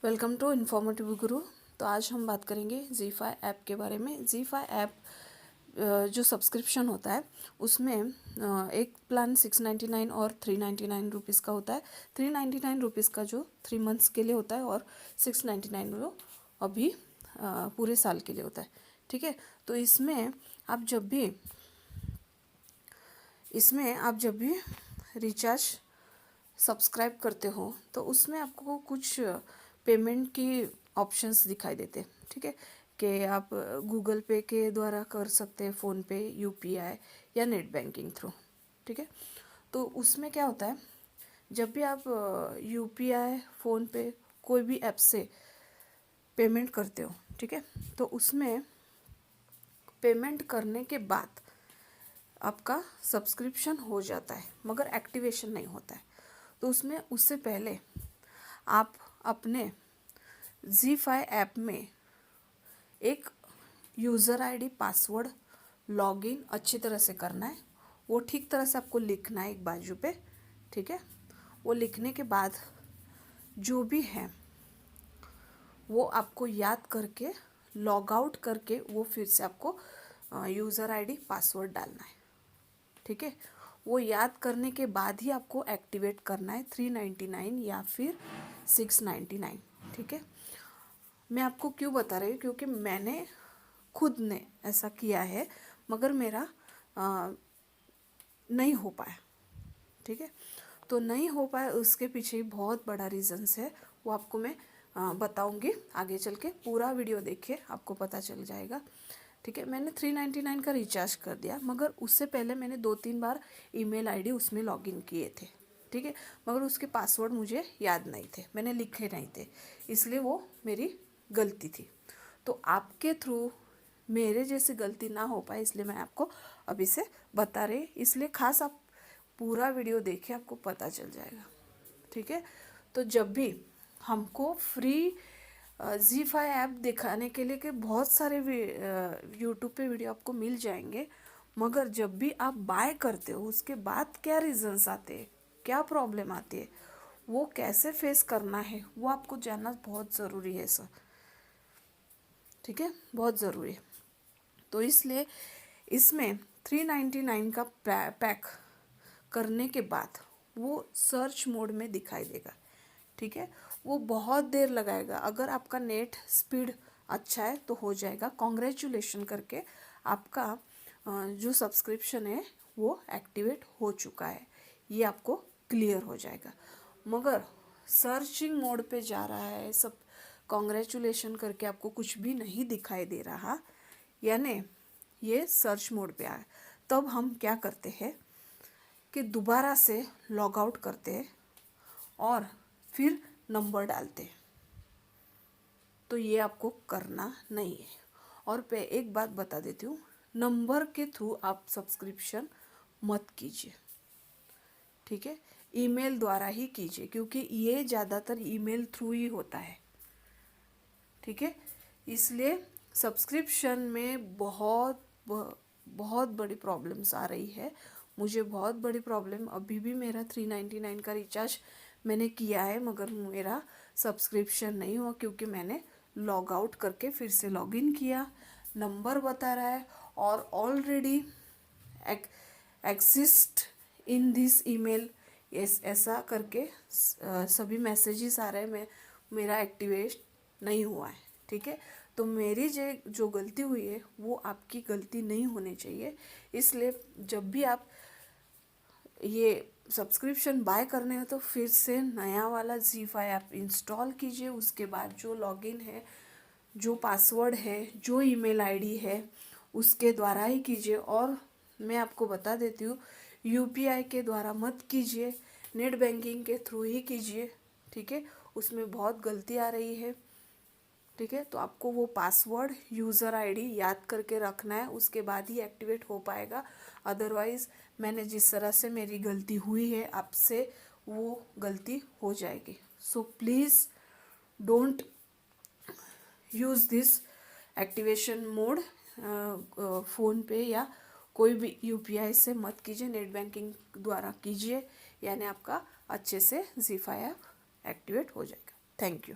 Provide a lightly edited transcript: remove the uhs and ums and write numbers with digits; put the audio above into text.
Welcome to informative गुरु। तो आज हम बात करेंगे ज़ी5 ऐप के बारे में। ज़ी5 ऐप जो सब्सक्रिप्शन होता है उसमें एक प्लान 699 और 399 रुपीज़ का होता है। 399 रुपीज़ का जो 3 मंथ्स के लिए होता है और 699 वो अभी पूरे साल के लिए होता है। ठीक है, तो इसमें आप जब भी रिचार्ज सब्सक्राइब करते हो तो उसमें आपको कुछ पेमेंट की ऑप्शंस दिखाई देते हैं। ठीक है, कि आप गूगल पे के द्वारा कर सकते हैं, फ़ोन पे, यूपीआई या नेट बैंकिंग थ्रू। ठीक है, तो उसमें क्या होता है, जब भी आप यूपीआई, फ़ोन पे, कोई भी ऐप से पेमेंट करते हो, ठीक है, तो उसमें पेमेंट करने के बाद आपका सब्सक्रिप्शन हो जाता है मगर एक्टिवेशन नहीं होता है। तो उससे पहले आप अपने ज़ी5 ऐप में एक यूज़र आईडी, पासवर्ड, लॉगिन अच्छी तरह से करना है। वो ठीक तरह से आपको लिखना है एक बाजू पे। ठीक है, वो लिखने के बाद जो भी है वो आपको याद करके लॉग आउट करके वो फिर से आपको यूज़र आईडी, पासवर्ड डालना है। ठीक है, वो याद करने के बाद ही आपको एक्टिवेट करना है 399 या फिर 699। ठीक है, मैं आपको क्यों बता रही हूँ, क्योंकि मैंने खुद ने ऐसा किया है मगर मेरा नहीं हो पाया। ठीक है, तो नहीं हो पाया, उसके पीछे बहुत बड़ा रीज़न्स है। वो आपको मैं बताऊंगी आगे चल के। पूरा वीडियो देखिए, आपको पता चल जाएगा। ठीक है, मैंने 399 का रिचार्ज कर दिया मगर उससे पहले मैंने 2-3 बार ईमेल आईडी उसमें लॉगिन किए थे। ठीक है, मगर उसके पासवर्ड मुझे याद नहीं थे, मैंने लिखे नहीं थे, इसलिए वो मेरी गलती थी। तो आपके थ्रू मेरे जैसी गलती ना हो पाए इसलिए मैं आपको अभी से बता रही, इसलिए खास आप पूरा वीडियो देखिए, आपको पता चल जाएगा। ठीक है, तो जब भी हमको फ्री ज़ी5 ऐप दिखाने के लिए कि बहुत सारे यूट्यूब पे वीडियो आपको मिल जाएंगे, मगर जब भी आप बाय करते हो उसके बाद क्या रीजंस आते हैं, क्या प्रॉब्लम आती है, वो कैसे फेस करना है, वो आपको जानना बहुत ज़रूरी है सर। ठीक है, बहुत ज़रूरी है। तो इसलिए इसमें 399 का पैक करने के बाद वो सर्च मोड में दिखाई देगा। ठीक है, वो बहुत देर लगाएगा। अगर आपका नेट स्पीड अच्छा है तो हो जाएगा। कॉन्ग्रेचुलेशन करके आपका जो सब्सक्रिप्शन है वो एक्टिवेट हो चुका है, ये आपको क्लियर हो जाएगा। मगर सर्चिंग मोड पे जा रहा है, सब कॉन्ग्रेचुलेशन करके आपको कुछ भी नहीं दिखाई दे रहा, यानी ये सर्च मोड पे आया, तब हम क्या करते हैं कि दोबारा से लॉग आउट करते हैं और फिर नंबर डालते हैं। तो ये आपको करना नहीं है। और पे एक बात बता देती हूँ, नंबर के थ्रू आप सब्सक्रिप्शन मत कीजिए। ठीक है, ईमेल द्वारा ही कीजिए, क्योंकि ये ज़्यादातर ईमेल थ्रू ही होता है। ठीक है, इसलिए सब्सक्रिप्शन में बहुत बड़ी प्रॉब्लम्स आ रही है। मुझे बहुत बड़ी प्रॉब्लम, अभी भी मेरा 399 का रिचार्ज मैंने किया है मगर मेरा सब्सक्रिप्शन नहीं हुआ, क्योंकि मैंने लॉग आउट करके फिर से लॉगिन किया, नंबर बता रहा है और already exist in this email, ऐसा करके सभी मैसेजेस आ रहे हैं, मेरा एक्टिवेट नहीं हुआ है। ठीक है, तो मेरी जो गलती हुई है वो आपकी गलती नहीं होनी चाहिए। इसलिए जब भी आप ये सब्सक्रिप्शन बाय करने हो तो फिर से नया वाला ज़ी5 ऐप इंस्टॉल कीजिए। उसके बाद जो लॉगिन है, जो पासवर्ड है, जो ईमेल आईडी है, उसके द्वारा ही कीजिए। और मैं आपको बता देती हूँ, यूपीआई के द्वारा मत कीजिए, नेट बैंकिंग के थ्रू ही कीजिए। ठीक है, उसमें बहुत गलती आ रही है। ठीक है, तो आपको वो पासवर्ड, यूज़र आईडी याद करके रखना है, उसके बाद ही एक्टिवेट हो पाएगा। अदरवाइज़ मैंने जिस तरह से मेरी गलती हुई है आपसे, वो गलती हो जाएगी। So please don't use this activation mode. Phone पे या कोई भी यूपीआई से मत कीजिए, नेट बैंकिंग द्वारा कीजिए, यानी आपका अच्छे से ज़ी5 ऐप एक्टिवेट हो जाएगा। Thank you.